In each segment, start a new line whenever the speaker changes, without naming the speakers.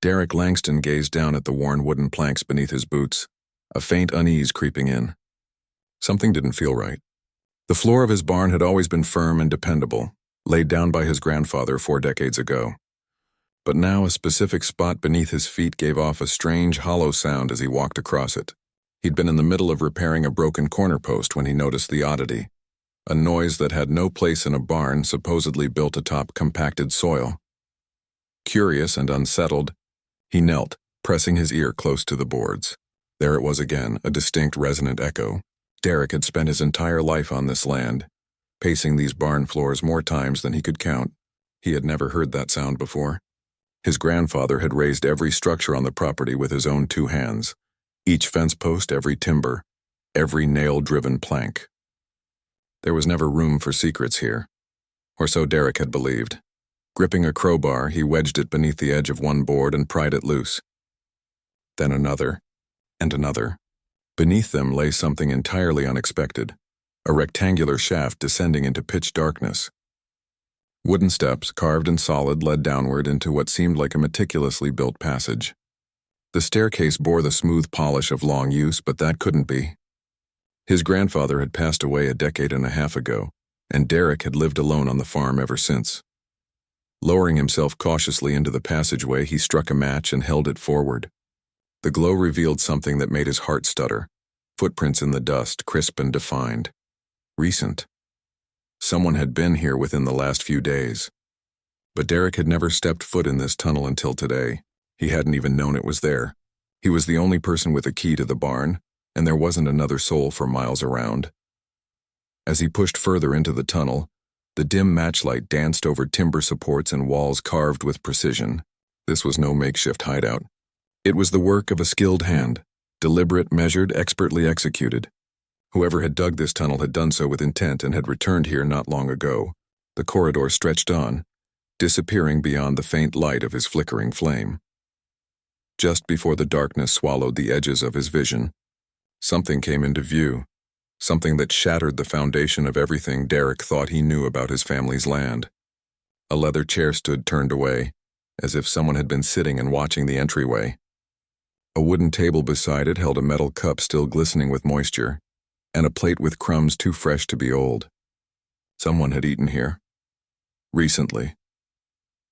Derek Langston gazed down at the worn wooden planks beneath his boots, a faint unease creeping in. Something didn't feel right. The floor of his barn had always been firm and dependable, laid down by his grandfather 4 decades ago. But now a specific spot beneath his feet gave off a strange, hollow sound as he walked across it. He'd been in the middle of repairing a broken corner post when he noticed the oddity, a noise that had no place in a barn supposedly built atop compacted soil. Curious and unsettled, he knelt, pressing his ear close to the boards. There it was again, a distinct resonant echo. Derek had spent his entire life on this land, pacing these barn floors more times than he could count. He had never heard that sound before. His grandfather had raised every structure on the property with his own 2 hands, each fence post, every timber, every nail-driven plank. There was never room for secrets here, or so Derek had believed. Gripping a crowbar, he wedged it beneath the edge of one board and pried it loose. Then another, and another. Beneath them lay something entirely unexpected, a rectangular shaft descending into pitch darkness. Wooden steps, carved and solid, led downward into what seemed like a meticulously built passage. The staircase bore the smooth polish of long use, but that couldn't be. His grandfather had passed away a decade and a half ago, and Derek had lived alone on the farm ever since. Lowering himself cautiously into the passageway, he struck a match and held it forward. The glow revealed something that made his heart stutter. Footprints in the dust, crisp and defined. Recent. Someone had been here within the last few days. But Derek had never stepped foot in this tunnel until today. He hadn't even known it was there. He was the only person with a key to the barn, and there wasn't another soul for miles around. As he pushed further into the tunnel, the dim matchlight danced over timber supports and walls carved with precision. This was no makeshift hideout. It was the work of a skilled hand, deliberate, measured, expertly executed. Whoever had dug this tunnel had done so with intent and had returned here not long ago. The corridor stretched on, disappearing beyond the faint light of his flickering flame. Just before the darkness swallowed the edges of his vision, something came into view, something that shattered the foundation of everything Derek thought he knew about his family's land. A leather chair stood turned away, as if someone had been sitting and watching the entryway. A wooden table beside it held a metal cup still glistening with moisture, and a plate with crumbs too fresh to be old. Someone had eaten here. Recently.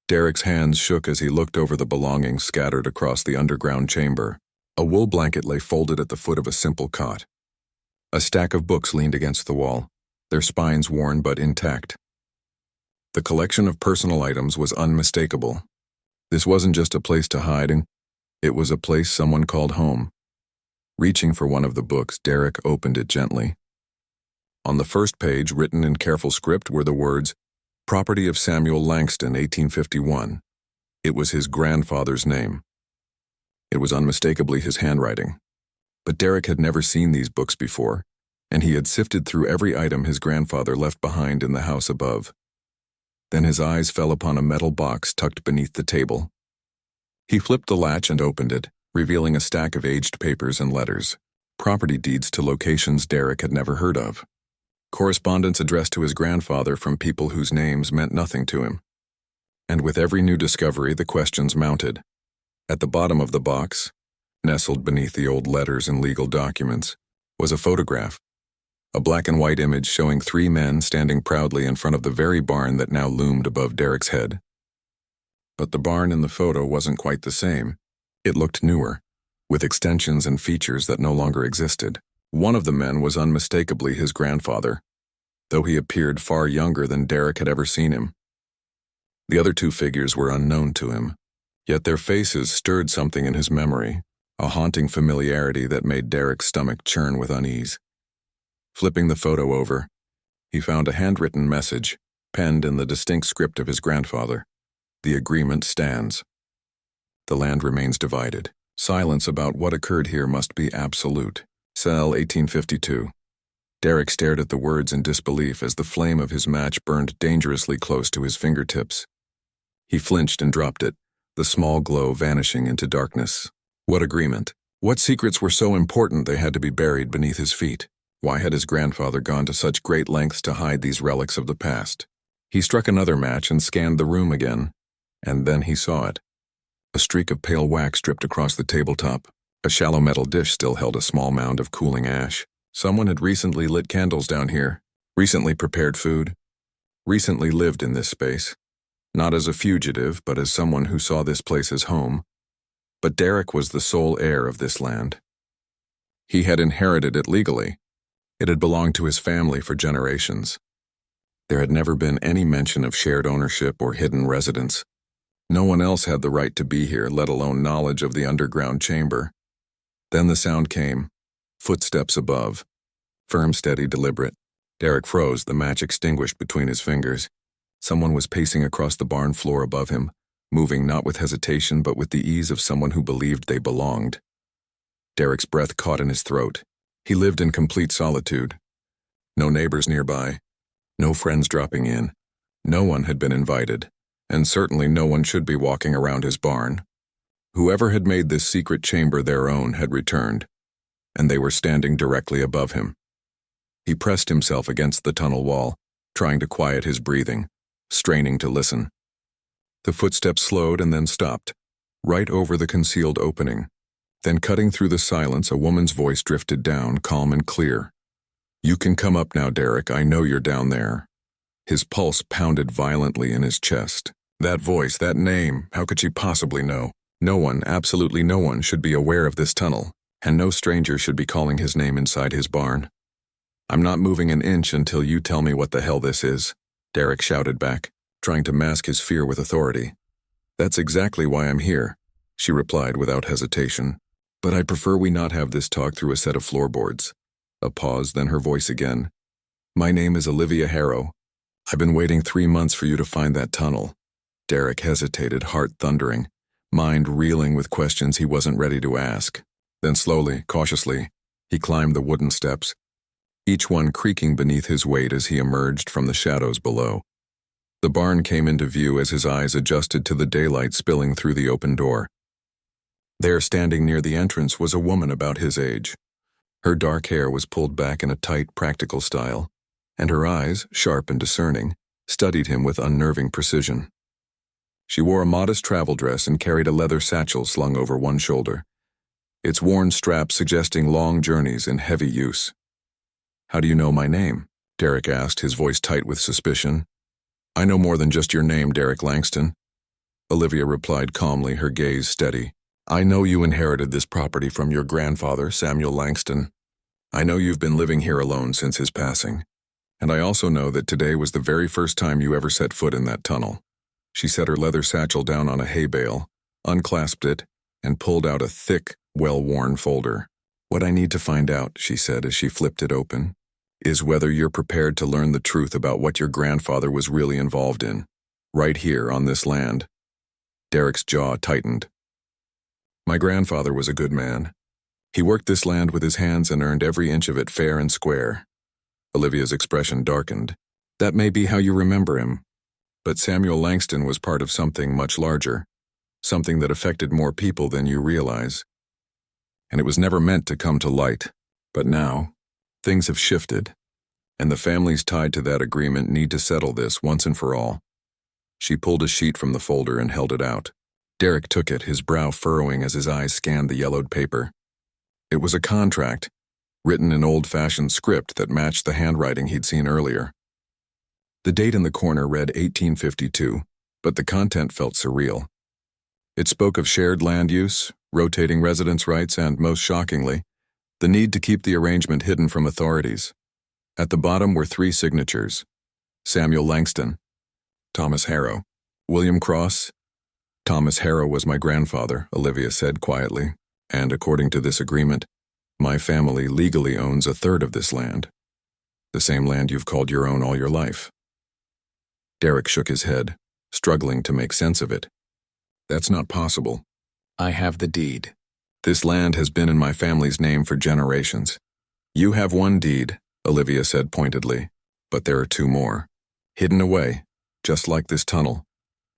Derek's hands shook as he looked over the belongings scattered across the underground chamber. A wool blanket lay folded at the foot of a simple cot. A stack of books leaned against the wall, their spines worn but intact. The collection of personal items was unmistakable. This wasn't just a place to hide, it was a place someone called home. Reaching for one of the books, Derek opened it gently. On the first page, written in careful script, were the words, "Property of Samuel Langston, 1851. It was his grandfather's name. It was unmistakably his handwriting. But Derek had never seen these books before, and he had sifted through every item his grandfather left behind in the house above. Then his eyes fell upon a metal box tucked beneath the table. He flipped the latch and opened it, revealing a stack of aged papers and letters, property deeds to locations Derek had never heard of. Correspondence addressed to his grandfather from people whose names meant nothing to him. And with every new discovery, the questions mounted. At the bottom of the box, nestled beneath the old letters and legal documents, was a photograph. A black and white image showing 3 men standing proudly in front of the very barn that now loomed above Derek's head. But the barn in the photo wasn't quite the same. It looked newer, with extensions and features that no longer existed. One of the men was unmistakably his grandfather, though he appeared far younger than Derek had ever seen him. The other 2 figures were unknown to him, yet their faces stirred something in his memory, a haunting familiarity that made Derek's stomach churn with unease. Flipping the photo over, he found a handwritten message, penned in the distinct script of his grandfather. The agreement stands. The land remains divided. Silence about what occurred here must be absolute. Cell 1852. Derek stared at the words in disbelief as the flame of his match burned dangerously close to his fingertips. He flinched and dropped it, the small glow vanishing into darkness. What agreement? What secrets were so important they had to be buried beneath his feet? Why had his grandfather gone to such great lengths to hide these relics of the past? He struck another match and scanned the room again, and then he saw it. A streak of pale wax dripped across the tabletop. A shallow metal dish still held a small mound of cooling ash. Someone had recently lit candles down here, recently prepared food, recently lived in this space. Not as a fugitive, but as someone who saw this place as home. But Derek was the sole heir of this land. He had inherited it legally. It had belonged to his family for generations. There had never been any mention of shared ownership or hidden residence. No one else had the right to be here, let alone knowledge of the underground chamber. Then the sound came. Footsteps above. Firm, steady, deliberate. Derek froze, the match extinguished between his fingers. Someone was pacing across the barn floor above him, moving not with hesitation but with the ease of someone who believed they belonged. Derek's breath caught in his throat. He lived in complete solitude. No neighbors nearby. No friends dropping in. No one had been invited, and certainly no one should be walking around his barn. Whoever had made this secret chamber their own had returned, and they were standing directly above him. He pressed himself against the tunnel wall, trying to quiet his breathing, straining to listen. The footsteps slowed and then stopped, right over the concealed opening. Then cutting through the silence, a woman's voice drifted down, calm and clear. "You can come up now, Derek. I know you're down there." His pulse pounded violently in his chest. That voice, that name, how could she possibly know? No one, absolutely no one, should be aware of this tunnel, and no stranger should be calling his name inside his barn. "I'm not moving an inch until you tell me what the hell this is," Derek shouted back, trying to mask his fear with authority. "That's exactly why I'm here," she replied without hesitation. "But I'd prefer we not have this talk through a set of floorboards." A pause, then her voice again. "My name is Olivia Harrow. I've been waiting 3 months for you to find that tunnel." Derek hesitated, heart thundering, mind reeling with questions he wasn't ready to ask. Then slowly, cautiously, he climbed the wooden steps, each one creaking beneath his weight as he emerged from the shadows below. The barn came into view as his eyes adjusted to the daylight spilling through the open door. There, standing near the entrance, was a woman about his age. Her dark hair was pulled back in a tight, practical style, and her eyes, sharp and discerning, studied him with unnerving precision. She wore a modest travel dress and carried a leather satchel slung over one shoulder, its worn strap suggesting long journeys and heavy use. "How do you know my name?" Derek asked, his voice tight with suspicion. "I know more than just your name, Derek Langston," Olivia replied calmly, her gaze steady. "I know you inherited this property from your grandfather, Samuel Langston. I know you've been living here alone since his passing. And I also know that today was the very first time you ever set foot in that tunnel." She set her leather satchel down on a hay bale, unclasped it, and pulled out a thick, well-worn folder. "What I need to find out," she said as she flipped it open, "is whether you're prepared to learn the truth about what your grandfather was really involved in, right here on this land." Derek's jaw tightened. "My grandfather was a good man. He worked this land with his hands and earned every inch of it fair and square." Olivia's expression darkened. "That may be how you remember him. But Samuel Langston was part of something much larger, something that affected more people than you realize. And it was never meant to come to light. But now, things have shifted, and the families tied to that agreement need to settle this once and for all." She pulled a sheet from the folder and held it out. Derek took it, his brow furrowing as his eyes scanned the yellowed paper. It was a contract, written in old-fashioned script that matched the handwriting he'd seen earlier. The date in the corner read 1852, but the content felt surreal. It spoke of shared land use, rotating residence rights, and, most shockingly, the need to keep the arrangement hidden from authorities. At the bottom were 3 signatures: Samuel Langston, Thomas Harrow, William Cross. "Thomas Harrow was my grandfather," Olivia said quietly, "and according to this agreement, my family legally owns 1/3 of this land. The same land you've called your own all your life." Derek shook his head, struggling to make sense of it. "That's not possible. I have the deed. This land has been in my family's name for generations." "You have one deed," Olivia said pointedly, "but there are 2 more, hidden away, just like this tunnel,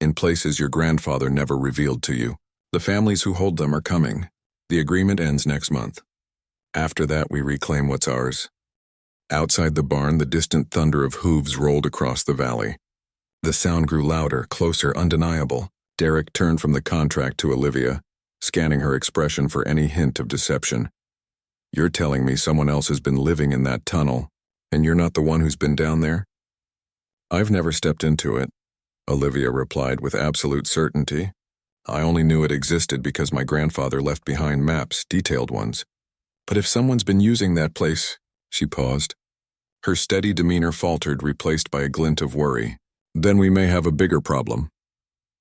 in places your grandfather never revealed to you. The families who hold them are coming. The agreement ends next month. After that, we reclaim what's ours." Outside the barn, the distant thunder of hooves rolled across the valley. The sound grew louder, closer, undeniable, Derek turned from the contract to Olivia, scanning her expression for any hint of deception. You're telling me someone else has been living in that tunnel, and you're not the one who's been down there? I've never stepped into it, Olivia replied with absolute certainty. I only knew it existed because my grandfather left behind maps, detailed ones. But if someone's been using that place, she paused. Her steady demeanor faltered, replaced by a glint of worry. Then we may have a bigger problem.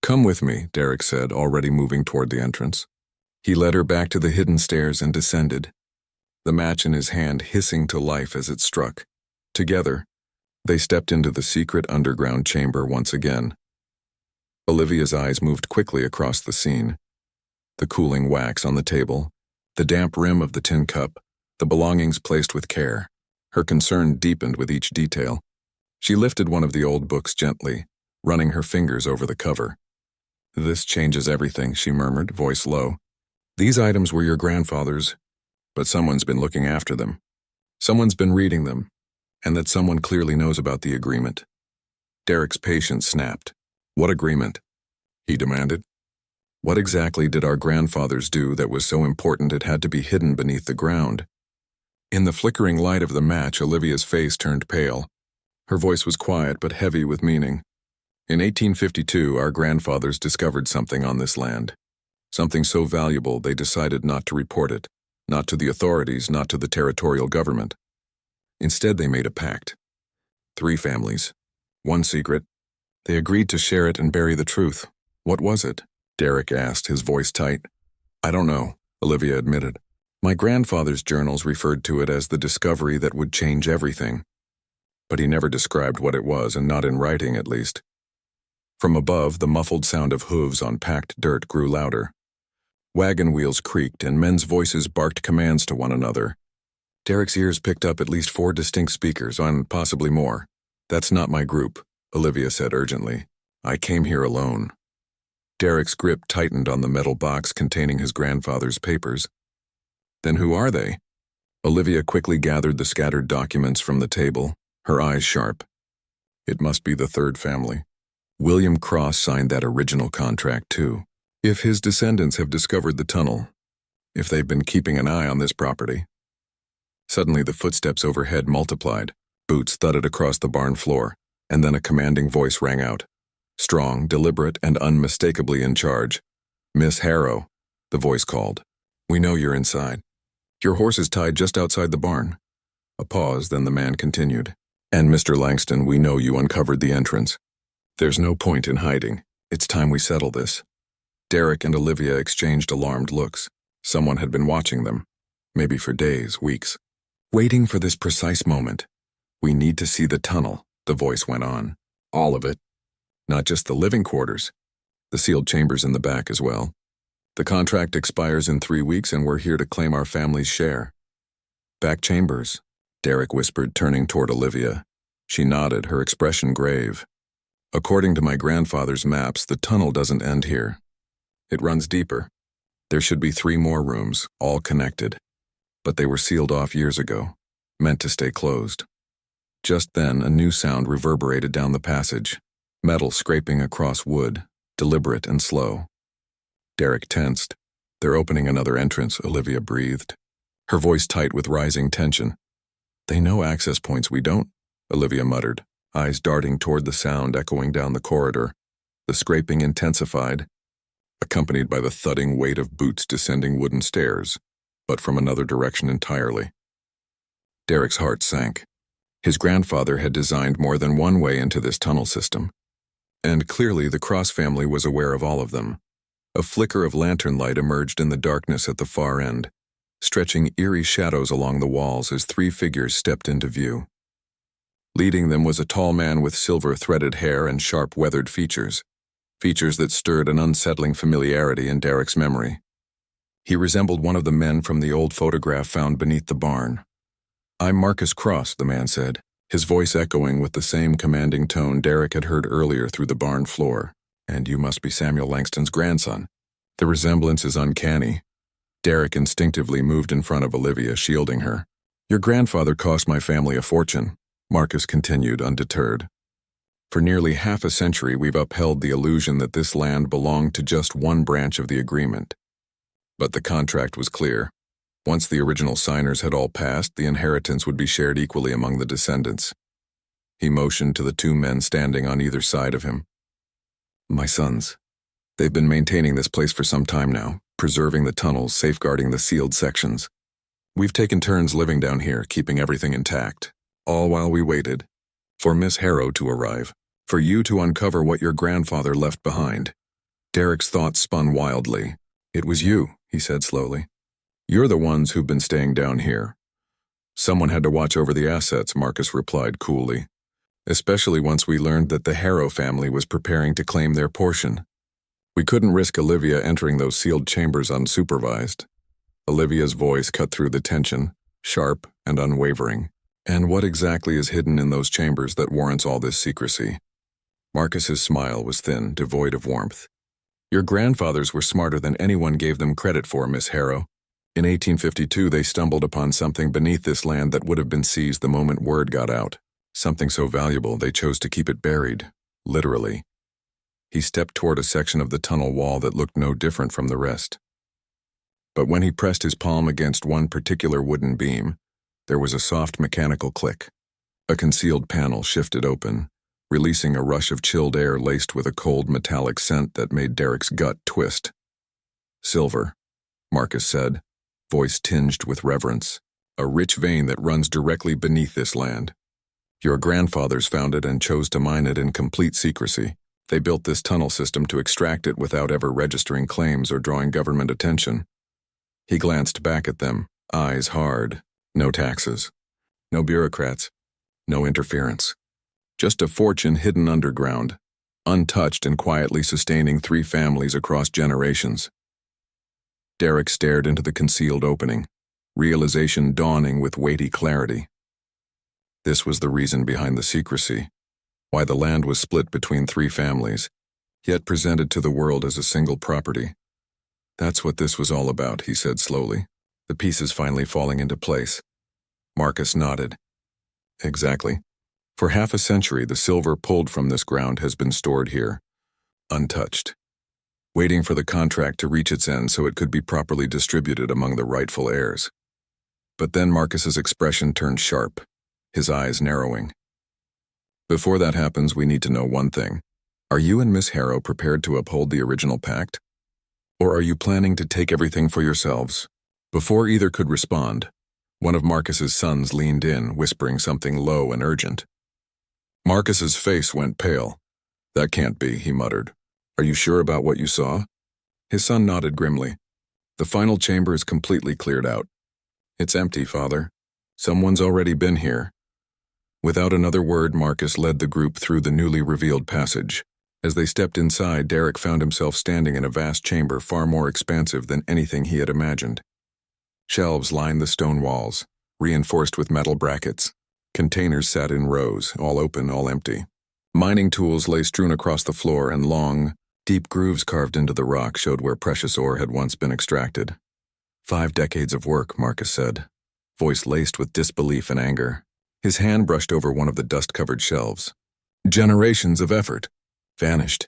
Come with me, Derek said, already moving toward the entrance. He led her back to the hidden stairs and descended, the match in his hand hissing to life as it struck. Together, they stepped into the secret underground chamber once again. Olivia's eyes moved quickly across the scene. The cooling wax on the table, the damp rim of the tin cup, the belongings placed with care. Her concern deepened with each detail. She lifted one of the old books gently, running her fingers over the cover. This changes everything, she murmured, voice low. These items were your grandfather's, but someone's been looking after them. Someone's been reading them, and that someone clearly knows about the agreement. Derek's patience snapped. What agreement? He demanded. What exactly did our grandfathers do that was so important it had to be hidden beneath the ground? In the flickering light of the match, Olivia's face turned pale. Her voice was quiet but heavy with meaning. In 1852, our grandfathers discovered something on this land. Something so valuable they decided not to report it, not to the authorities, not to the territorial government. Instead, they made a pact. 3 families, 1 secret. They agreed to share it and bury the truth. What was it? Derek asked, his voice tight. I don't know, Olivia admitted. My grandfather's journals referred to it as the discovery that would change everything. But he never described what it was, and not in writing, at least. From above, the muffled sound of hooves on packed dirt grew louder. Wagon wheels creaked, and men's voices barked commands to one another. Derek's ears picked up at least 4 distinct speakers, and possibly more. That's not my group, Olivia said urgently. I came here alone. Derek's grip tightened on the metal box containing his grandfather's papers. Then who are they? Olivia quickly gathered the scattered documents from the table, her eyes sharp. It must be the 3rd family. William Cross signed that original contract too. If his descendants have discovered the tunnel, if they've been keeping an eye on this property. Suddenly the footsteps overhead multiplied. Boots thudded across the barn floor, and then a commanding voice rang out. Strong, deliberate, and unmistakably in charge. Miss Harrow, the voice called. We know you're inside. Your horse is tied just outside the barn. A pause, then the man continued. And Mr. Langston, we know you uncovered the entrance. There's no point in hiding. It's time we settle this. Derek and Olivia exchanged alarmed looks. Someone had been watching them, maybe for days, weeks. Waiting for this precise moment. We need to see the tunnel, the voice went on. All of it. Not just the living quarters. The sealed chambers in the back as well. The contract expires in 3 weeks, and we're here to claim our family's share. Back chambers, Derek whispered, turning toward Olivia. She nodded, her expression grave. According to my grandfather's maps, the tunnel doesn't end here. It runs deeper. There should be 3 more rooms, all connected. But they were sealed off years ago, meant to stay closed. Just then, a new sound reverberated down the passage. Metal scraping across wood, deliberate and slow. Derek tensed. They're opening another entrance, Olivia breathed, her voice tight with rising tension. They know access points we don't, Olivia muttered, eyes darting toward the sound echoing down the corridor. The scraping intensified, accompanied by the thudding weight of boots descending wooden stairs, but from another direction entirely. Derek's heart sank. His grandfather had designed more than one way into this tunnel system, and clearly the Cross family was aware of all of them. A flicker of lantern light emerged in the darkness at the far end, stretching eerie shadows along the walls as 3 figures stepped into view. Leading them was a tall man with silver-threaded hair and sharp, weathered features that stirred an unsettling familiarity in Derek's memory. He resembled one of the men from the old photograph found beneath the barn. I'm Marcus Cross, the man said, his voice echoing with the same commanding tone Derek had heard earlier through the barn floor. And you must be Samuel Langston's grandson. The resemblance is uncanny. Derek instinctively moved in front of Olivia, shielding her. Your grandfather cost my family a fortune, Marcus continued, undeterred. For nearly half a century, we've upheld the illusion that this land belonged to just one branch of the agreement. But the contract was clear. Once the original signers had all passed, the inheritance would be shared equally among the descendants. He motioned to the two men standing on either side of him. My sons. They've been maintaining this place for some time now, preserving the tunnels, safeguarding the sealed sections. We've taken turns living down here, keeping everything intact, all while we waited for Miss Harrow to arrive, for you to uncover what your grandfather left behind. Derek's thoughts spun wildly. It was you, he said slowly. You're the ones who've been staying down here. Someone had to watch over the assets, Marcus replied coolly, especially once we learned that the Harrow family was preparing to claim their portion. We couldn't risk Olivia entering those sealed chambers unsupervised. Olivia's voice cut through the tension, sharp and unwavering. And what exactly is hidden in those chambers that warrants all this secrecy? Marcus's smile was thin, devoid of warmth. Your grandfathers were smarter than anyone gave them credit for, Miss Harrow. In 1852, they stumbled upon something beneath this land that would have been seized the moment word got out. Something so valuable, they chose to keep it buried, literally. He stepped toward a section of the tunnel wall that looked no different from the rest. But when he pressed his palm against one particular wooden beam, there was a soft mechanical click. A concealed panel shifted open, releasing a rush of chilled air laced with a cold metallic scent that made Derek's gut twist. Silver, Marcus said, voice tinged with reverence, a rich vein that runs directly beneath this land. Your grandfathers found it and chose to mine it in complete secrecy. They built this tunnel system to extract it without ever registering claims or drawing government attention. He glanced back at them, eyes hard. No taxes. No bureaucrats. No interference. Just a fortune hidden underground, untouched and quietly sustaining 3 families across generations. Derek stared into the concealed opening, realization dawning with weighty clarity. This was the reason behind the secrecy. Why the land was split between 3 families, yet presented to the world as a single property. That's what this was all about, he said slowly, the pieces finally falling into place. Marcus nodded. Exactly. For half a century, the silver pulled from this ground has been stored here, untouched, waiting for the contract to reach its end so it could be properly distributed among the rightful heirs. But then Marcus's expression turned sharp, his eyes narrowing. Before that happens, we need to know one thing. Are you and Miss Harrow prepared to uphold the original pact? Or are you planning to take everything for yourselves? Before either could respond, one of Marcus's sons leaned in, whispering something low and urgent. Marcus's face went pale. That can't be, he muttered. Are you sure about what you saw? His son nodded grimly. The final chamber is completely cleared out. It's empty, Father. Someone's already been here. Without another word, Marcus led the group through the newly revealed passage. As they stepped inside, Derek found himself standing in a vast chamber far more expansive than anything he had imagined. Shelves lined the stone walls, reinforced with metal brackets. Containers sat in rows, all open, all empty. Mining tools lay strewn across the floor, and long, deep grooves carved into the rock showed where precious ore had once been extracted. 5 decades of work, Marcus said, voice laced with disbelief and anger. His hand brushed over one of the dust-covered shelves. Generations of effort. Vanished.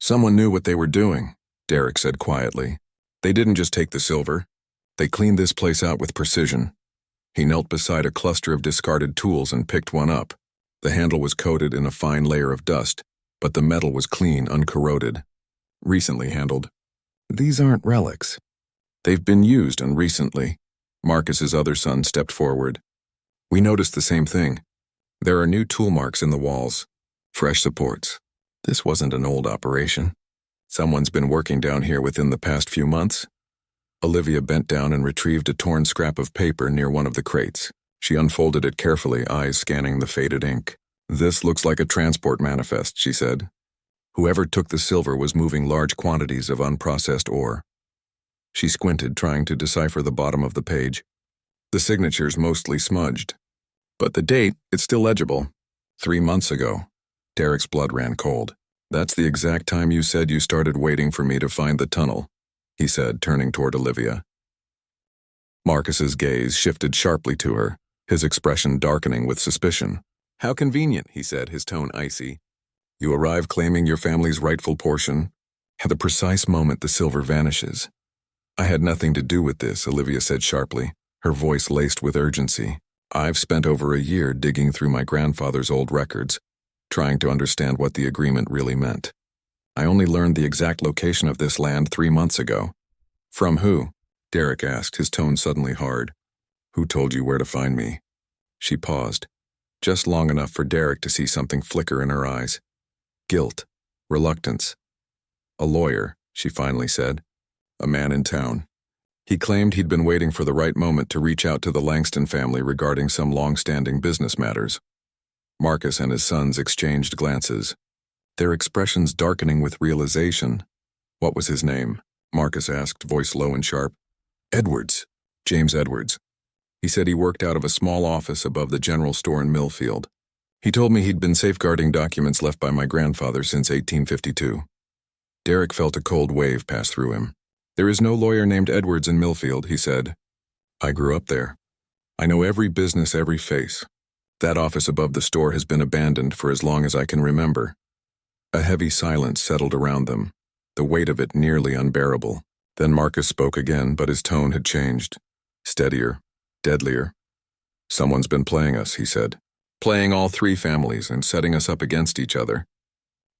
Someone knew what they were doing, Derek said quietly. They didn't just take the silver. They cleaned this place out with precision. He knelt beside a cluster of discarded tools and picked one up. The handle was coated in a fine layer of dust, but the metal was clean, uncorroded. Recently handled. These aren't relics. They've been used, and recently. Marcus's other son stepped forward. We noticed the same thing. There are new tool marks in the walls. Fresh supports. This wasn't an old operation. Someone's been working down here within the past few months. Olivia bent down and retrieved a torn scrap of paper near one of the crates. She unfolded it carefully, eyes scanning the faded ink. This looks like a transport manifest, she said. Whoever took the silver was moving large quantities of unprocessed ore. She squinted, trying to decipher the bottom of the page. The signature's mostly smudged. But the date, it's still legible. 3 months ago. Derek's blood ran cold. That's the exact time you said you started waiting for me to find the tunnel, he said, turning toward Olivia. Marcus's gaze shifted sharply to her, his expression darkening with suspicion. How convenient, he said, his tone icy. You arrive claiming your family's rightful portion. At the precise moment the silver vanishes. I had nothing to do with this, Olivia said sharply, her voice laced with urgency. I've spent over a year digging through my grandfather's old records, trying to understand what the agreement really meant. I only learned the exact location of this land 3 months ago. From who? Derek asked, his tone suddenly hard. Who told you where to find me? She paused, just long enough for Derek to see something flicker in her eyes. Guilt, reluctance. A lawyer, she finally said. A man in town. He claimed he'd been waiting for the right moment to reach out to the Langston family regarding some long-standing business matters. Marcus and his sons exchanged glances, their expressions darkening with realization. What was his name? Marcus asked, voice low and sharp. Edwards. James Edwards. He said he worked out of a small office above the general store in Millfield. He told me he'd been safeguarding documents left by my grandfather since 1852. Derek felt a cold wave pass through him. There is no lawyer named Edwards in Millfield, he said. I grew up there. I know every business, every face. That office above the store has been abandoned for as long as I can remember. A heavy silence settled around them, the weight of it nearly unbearable. Then Marcus spoke again, but his tone had changed. Steadier, deadlier. Someone's been playing us, he said. Playing all 3 families and setting us up against each other.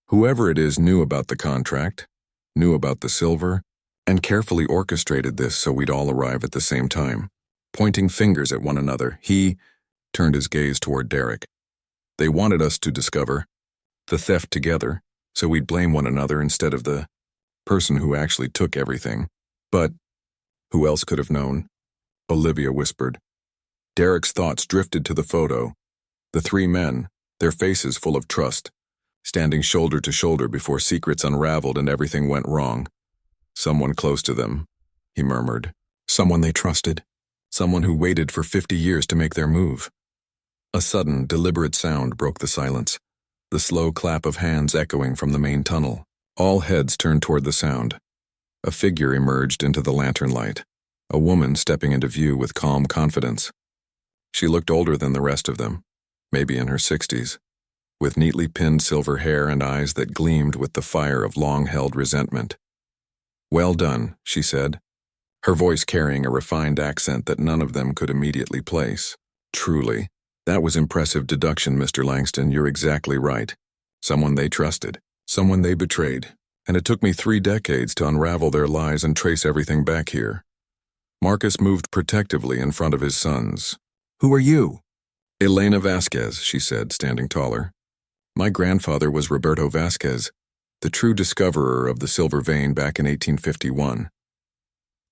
Whoever it is knew about the contract, knew about the silver, and carefully orchestrated this so we'd all arrive at the same time. Pointing fingers at one another, he turned his gaze toward Derek. They wanted us to discover the theft together, so we'd blame one another instead of the person who actually took everything. But who else could have known? Olivia whispered. Derek's thoughts drifted to the photo. The 3 men, their faces full of trust, standing shoulder to shoulder before secrets unraveled and everything went wrong. Someone close to them, he murmured. Someone they trusted. Someone who waited for 50 years to make their move. A sudden, deliberate sound broke the silence, the slow clap of hands echoing from the main tunnel. All heads turned toward the sound. A figure emerged into the lantern light, a woman stepping into view with calm confidence. She looked older than the rest of them, maybe in her 60s, with neatly pinned silver hair and eyes that gleamed with the fire of long-held resentment. Well done, she said, her voice carrying a refined accent that none of them could immediately place. Truly, that was impressive deduction, Mr. Langston, you're exactly right. Someone they trusted, someone they betrayed, and it took me 3 decades to unravel their lies and trace everything back here. Marcus moved protectively in front of his sons. Who are you? Elena Vasquez, she said, standing taller. My grandfather was Roberto Vasquez, the true discoverer of the silver vein back in 1851.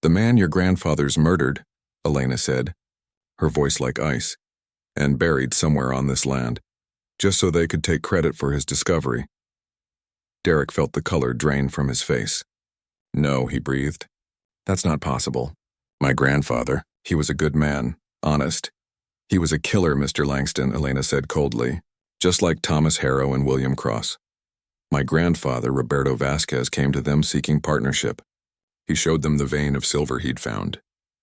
The man your grandfathers murdered, Elena said, her voice like ice, and buried somewhere on this land, just so they could take credit for his discovery. Derek felt the color drain from his face. No, he breathed. That's not possible. My grandfather, he was a good man, honest. He was a killer, Mr. Langston, Elena said coldly, just like Thomas Harrow and William Cross. My grandfather, Roberto Vasquez, came to them seeking partnership. He showed them the vein of silver he'd found,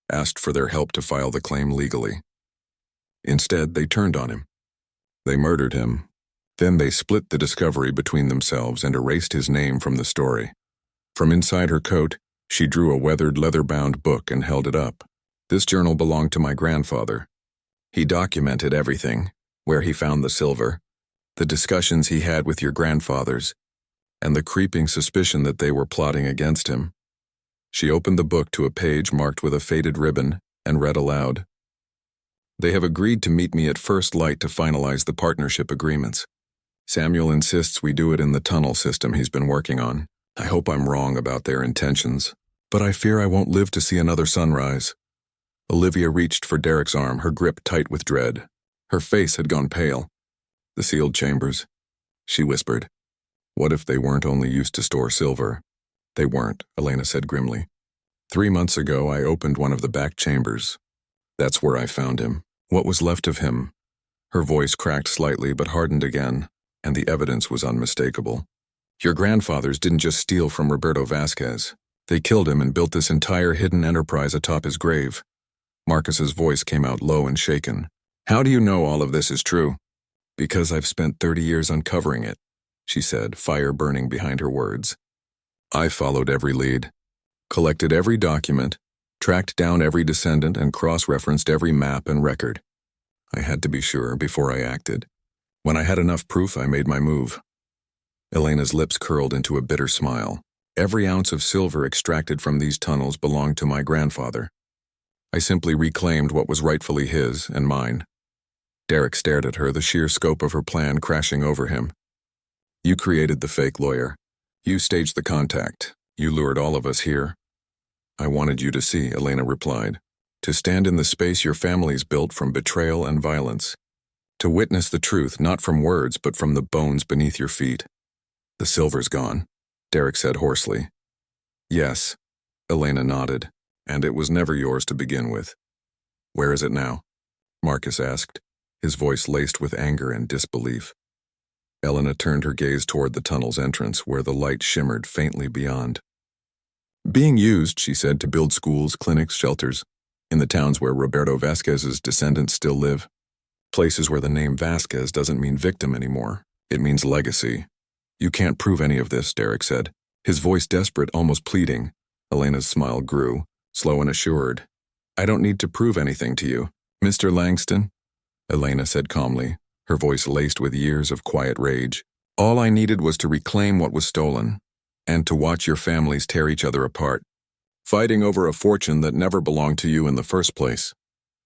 asked for their help to file the claim legally. Instead, they turned on him. They murdered him. Then they split the discovery between themselves and erased his name from the story. From inside her coat, she drew a weathered leather-bound book and held it up. This journal belonged to my grandfather. He documented everything, where he found the silver, the discussions he had with your grandfathers, and the creeping suspicion that they were plotting against him. She opened the book to a page marked with a faded ribbon and read aloud. They have agreed to meet me at first light to finalize the partnership agreements. Samuel insists we do it in the tunnel system he's been working on. I hope I'm wrong about their intentions, but I fear I won't live to see another sunrise. Olivia reached for Derek's arm, her grip tight with dread. Her face had gone pale. The sealed chambers, she whispered. What if they weren't only used to store silver? They weren't, Elena said grimly. 3 months ago, I opened one of the back chambers. That's where I found him. What was left of him? Her voice cracked slightly but hardened again, and the evidence was unmistakable. Your grandfathers didn't just steal from Roberto Vasquez. They killed him and built this entire hidden enterprise atop his grave. Marcus's voice came out low and shaken. How do you know all of this is true? Because I've spent 30 years uncovering it, she said, fire burning behind her words. I followed every lead, collected every document, tracked down every descendant, and cross-referenced every map and record. I had to be sure before I acted. When I had enough proof, I made my move. Elena's lips curled into a bitter smile. Every ounce of silver extracted from these tunnels belonged to my grandfather. I simply reclaimed what was rightfully his and mine. Derek stared at her, the sheer scope of her plan crashing over him. You created the fake lawyer. You staged the contact. You lured all of us here. I wanted you to see, Elena replied. To stand in the space your family's built from betrayal and violence. To witness the truth, not from words, but from the bones beneath your feet. The silver's gone, Derek said hoarsely. Yes, Elena nodded, and it was never yours to begin with. Where is it now? Marcus asked, his voice laced with anger and disbelief. Elena turned her gaze toward the tunnel's entrance, where the light shimmered faintly beyond. Being used, she said, to build schools, clinics, shelters, in the towns where Roberto Vasquez's descendants still live. Places where the name Vasquez doesn't mean victim anymore. It means legacy. You can't prove any of this, Derek said, his voice desperate, almost pleading. Elena's smile grew, slow and assured. I don't need to prove anything to you, Mr. Langston, Elena said calmly, her voice laced with years of quiet rage. All I needed was to reclaim what was stolen, and to watch your families tear each other apart, fighting over a fortune that never belonged to you in the first place.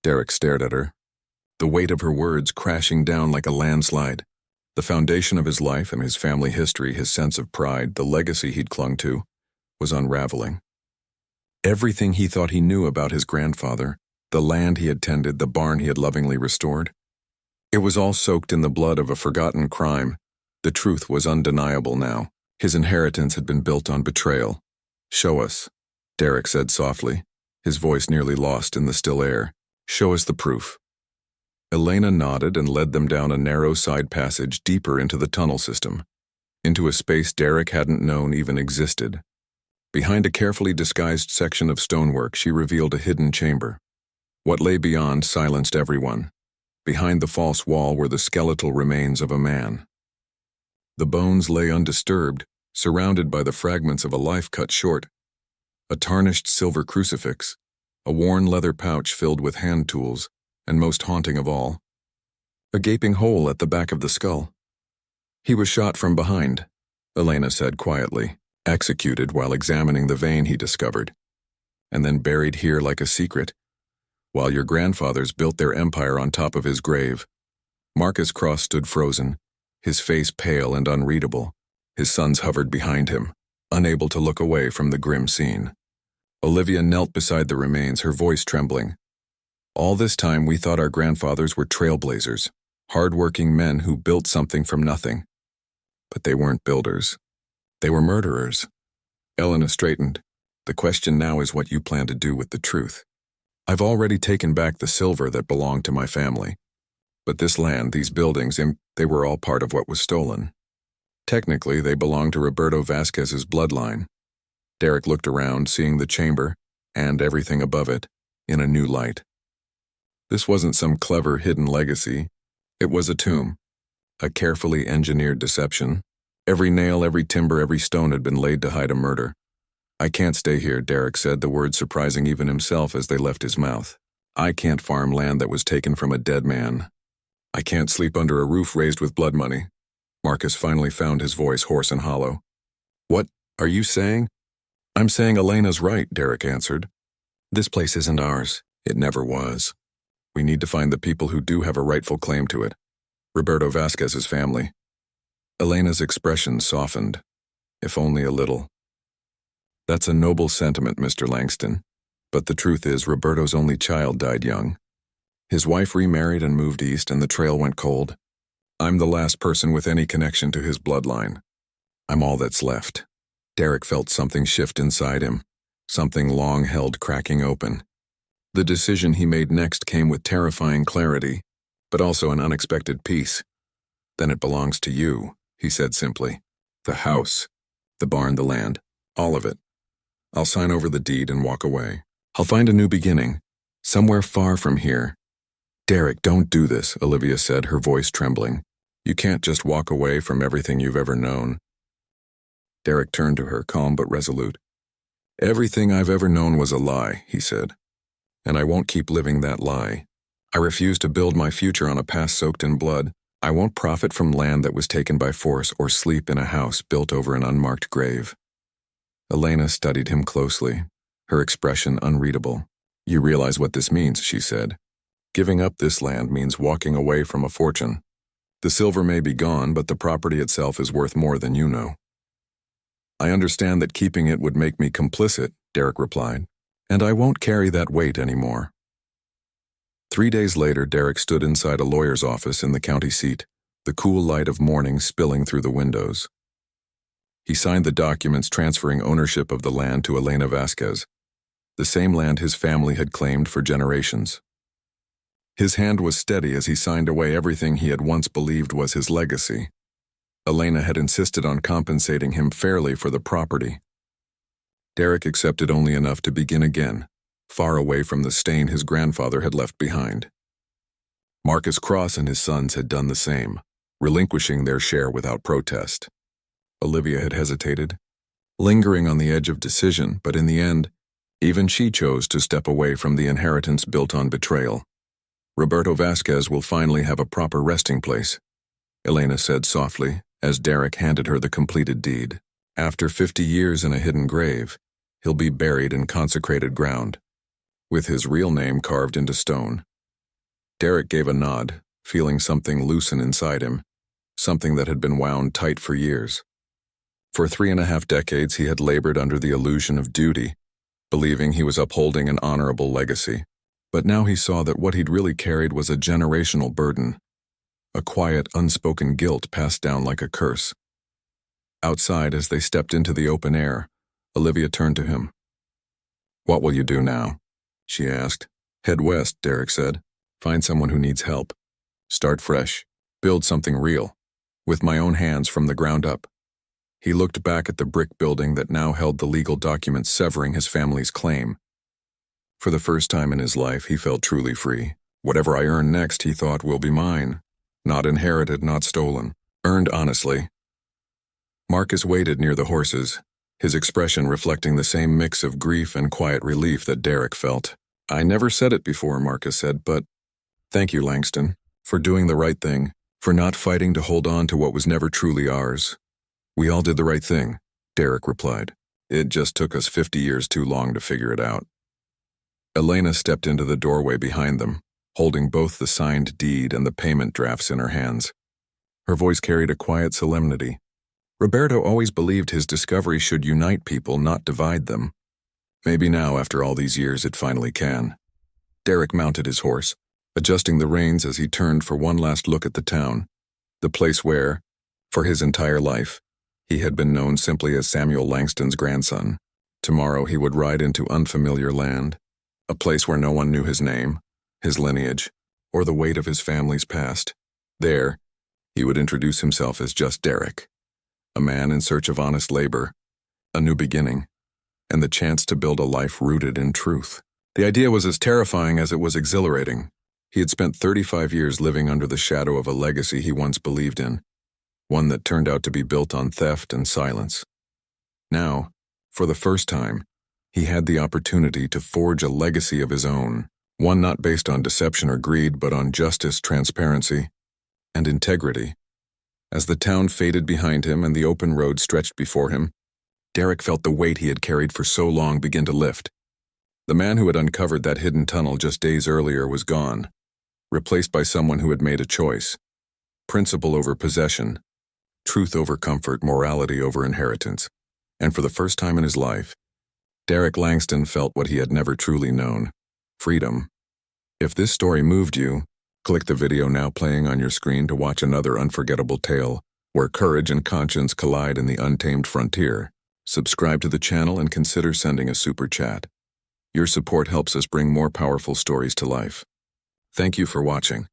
Derek stared at her, the weight of her words crashing down like a landslide. The foundation of his life and his family history, his sense of pride, the legacy he'd clung to, was unraveling. Everything he thought he knew about his grandfather, the land he had tended, the barn he had lovingly restored, it was all soaked in the blood of a forgotten crime. The truth was undeniable now. His inheritance had been built on betrayal. Show us, Derek said softly, his voice nearly lost in the still air. Show us the proof. Elena nodded and led them down a narrow side passage deeper into the tunnel system, into a space Derek hadn't known even existed. Behind a carefully disguised section of stonework, she revealed a hidden chamber. What lay beyond silenced everyone. Behind the false wall were the skeletal remains of a man. The bones lay undisturbed, surrounded by the fragments of a life cut short. A tarnished silver crucifix, a worn leather pouch filled with hand tools, and most haunting of all, a gaping hole at the back of the skull. He was shot from behind, Elena said quietly, executed while examining the vein he discovered, and then buried here like a secret, while your grandfathers built their empire on top of his grave. Marcus Cross stood frozen, his face pale and unreadable. His sons hovered behind him, unable to look away from the grim scene. Olivia knelt beside the remains, her voice trembling. All this time we thought our grandfathers were trailblazers, hard-working men who built something from nothing. But they weren't builders. They were murderers. Elena straightened. The question now is what you plan to do with the truth. I've already taken back the silver that belonged to my family. But this land, these buildings, they were all part of what was stolen. Technically, they belonged to Roberto Vasquez's bloodline. Derek looked around, seeing the chamber, and everything above it, in a new light. This wasn't some clever hidden legacy. It was a tomb, a carefully engineered deception. Every nail, every timber, every stone had been laid to hide a murder. I can't stay here, Derek said, the words surprising even himself as they left his mouth. I can't farm land that was taken from a dead man. I can't sleep under a roof raised with blood money. Marcus finally found his voice hoarse and hollow. What are you saying? I'm saying Elena's right, Derek answered. This place isn't ours. It never was. We need to find the people who do have a rightful claim to it. Roberto Vasquez's family. Elena's expression softened, if only a little. That's a noble sentiment, Mr. Langston. But the truth is, Roberto's only child died young. His wife remarried and moved east, and the trail went cold. I'm the last person with any connection to his bloodline. I'm all that's left. Derek felt something shift inside him, something long held cracking open. The decision he made next came with terrifying clarity, but also an unexpected peace. Then it belongs to you, he said simply. The house, the barn, the land, all of it. I'll sign over the deed and walk away. I'll find a new beginning, somewhere far from here. Derek, don't do this, Olivia said, her voice trembling. You can't just walk away from everything you've ever known. Derek turned to her, calm but resolute. Everything I've ever known was a lie, he said. And I won't keep living that lie. I refuse to build my future on a past soaked in blood. I won't profit from land that was taken by force or sleep in a house built over an unmarked grave. Elena studied him closely, her expression unreadable. You realize what this means, she said. Giving up this land means walking away from a fortune. The silver may be gone, but the property itself is worth more than you know. I understand that keeping it would make me complicit, Derek replied, and I won't carry that weight anymore. 3 days later, Derek stood inside a lawyer's office in the county seat, the cool light of morning spilling through the windows. He signed the documents transferring ownership of the land to Elena Vasquez, the same land his family had claimed for generations. His hand was steady as he signed away everything he had once believed was his legacy. Elena had insisted on compensating him fairly for the property. Derek accepted only enough to begin again, far away from the stain his grandfather had left behind. Marcus Cross and his sons had done the same, relinquishing their share without protest. Olivia had hesitated, lingering on the edge of decision, but in the end, even she chose to step away from the inheritance built on betrayal. Roberto Vasquez will finally have a proper resting place, Elena said softly, as Derek handed her the completed deed. After 50 years in a hidden grave, he'll be buried in consecrated ground, with his real name carved into stone. Derek gave a nod, feeling something loosen inside him, something that had been wound tight for years. For 3.5 decades he had labored under the illusion of duty, believing he was upholding an honorable legacy. But now he saw that what he'd really carried was a generational burden, a quiet, unspoken guilt passed down like a curse. Outside, as they stepped into the open air, Olivia turned to him. "What will you do now?" she asked. "Head west," Derek said. "Find someone who needs help. Start fresh. Build something real. With my own hands from the ground up." He looked back at the brick building that now held the legal documents severing his family's claim. For the first time in his life, he felt truly free. Whatever I earn next, he thought, will be mine. Not inherited, not stolen. Earned honestly. Marcus waited near the horses, his expression reflecting the same mix of grief and quiet relief that Derek felt. "I never said it before," Marcus said, "but thank you, Langston, for doing the right thing, for not fighting to hold on to what was never truly ours." "We all did the right thing," Derek replied. "It just took us 50 years too long to figure it out." Elena stepped into the doorway behind them, holding both the signed deed and the payment drafts in her hands. Her voice carried a quiet solemnity. Roberto always believed his discovery should unite people, not divide them. Maybe now, after all these years, it finally can. Derek mounted his horse, adjusting the reins as he turned for one last look at the town, the place where, for his entire life, he had been known simply as Samuel Langston's grandson. Tomorrow he would ride into unfamiliar land, a place where no one knew his name, his lineage, or the weight of his family's past. There, he would introduce himself as just Derek, a man in search of honest labor, a new beginning, and the chance to build a life rooted in truth. The idea was as terrifying as it was exhilarating. He had spent 35 years living under the shadow of a legacy he once believed in, one that turned out to be built on theft and silence. Now, for the first time, he had the opportunity to forge a legacy of his own, one not based on deception or greed, but on justice, transparency, and integrity. As the town faded behind him and the open road stretched before him, Derek felt the weight he had carried for so long begin to lift. The man who had uncovered that hidden tunnel just days earlier was gone, replaced by someone who had made a choice. Principle over possession, truth over comfort, morality over inheritance. And for the first time in his life, Derek Langston felt what he had never truly known: freedom. If this story moved you, click the video now playing on your screen to watch another unforgettable tale where courage and conscience collide in the untamed frontier. Subscribe to the channel and consider sending a super chat. Your support helps us bring more powerful stories to life. Thank you for watching.